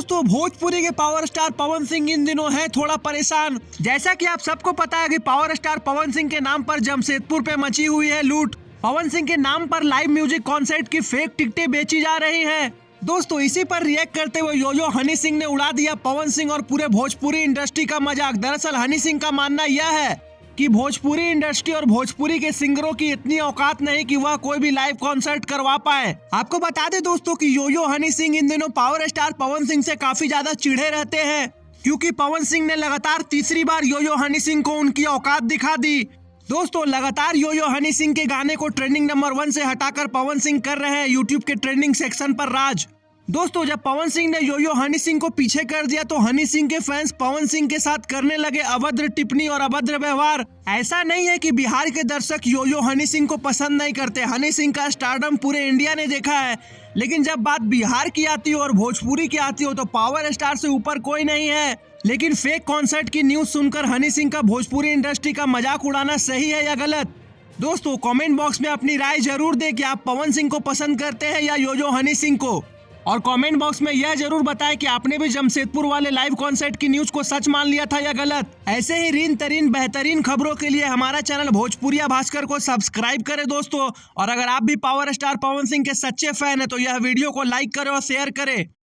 दोस्तों भोजपुरी के power star Pawan Singh इन दिनों है थोड़ा परेशान। जैसा कि आप सबको पता है कि पावर स्टार पवन सिंह के नाम पर जमशेदपुर पे मची हुई है लूट। पवन सिंह के नाम पर लाइव म्यूजिक कॉन्सर्ट की फेक टिकटें बेची जा रही हैं। दोस्तों इसी पर रिएक्ट करते हुए योयो हनी सिंह ने उड़ा दिया पवन सिंह और पूरे भोजपुरी इंडस्ट्री का मजाक। दरअसल हनी सिंह का मानना यह है कि भोजपुरी इंडस्ट्री और भोजपुरी के सिंगरों की इतनी औकात नहीं कि वह कोई भी लाइव कॉन्सर्ट करवा पाए। आपको बता दें दोस्तों कि योयो हनी सिंह इन दिनों पावर स्टार पवन सिंह से काफी ज्यादा चिढ़े रहते हैं, क्योंकि पवन सिंह ने लगातार तीसरी बार योयो हनी सिंह को उनकी औकात दिखा दी। दोस्तों लगातार योयो हनी सिंह के गाने को ट्रेंडिंग नंबर 1 से हटाकर पवन सिंह कर रहे हैं यूट्यूब के ट्रेंडिंग सेक्शन पर राज। दोस्तों जब पवन सिंह ने योयो हनी सिंह को पीछे कर दिया तो हनी सिंह के फैंस पवन सिंह के साथ करने लगे अभद्र टिप्पणी और अभद्र व्यवहार। ऐसा नहीं है कि बिहार के दर्शक योयो हनी सिंह को पसंद नहीं करते, हनी सिंह का स्टारडम पूरे इंडिया ने देखा है, लेकिन जब बात बिहार की आती हो और भोजपुरी की आती हो तो पावर स्टार से ऊपर कोई नहीं है। लेकिन फेक कॉन्सर्ट की न्यूज सुनकर हनी सिंह का भोजपुरी इंडस्ट्री का मजाक उड़ाना सही है या गलत? दोस्तों कमेंट बॉक्स में अपनी राय जरूर दें कि आप पवन सिंह को पसंद करते हैं या योयो हनी सिंह को, और कमेंट बॉक्स में यह जरूर बताएं कि आपने भी जमशेदपुर वाले लाइव कॉन्सर्ट की न्यूज को सच मान लिया था या गलत। ऐसे ही रीन तरीन बेहतरीन खबरों के लिए हमारा चैनल भोजपुरिया भास्कर को सब्सक्राइब करें दोस्तों, और अगर आप भी पावर स्टार पवन सिंह के सच्चे फैन हैं तो यह वीडियो को लाइक करें और शेयर करें।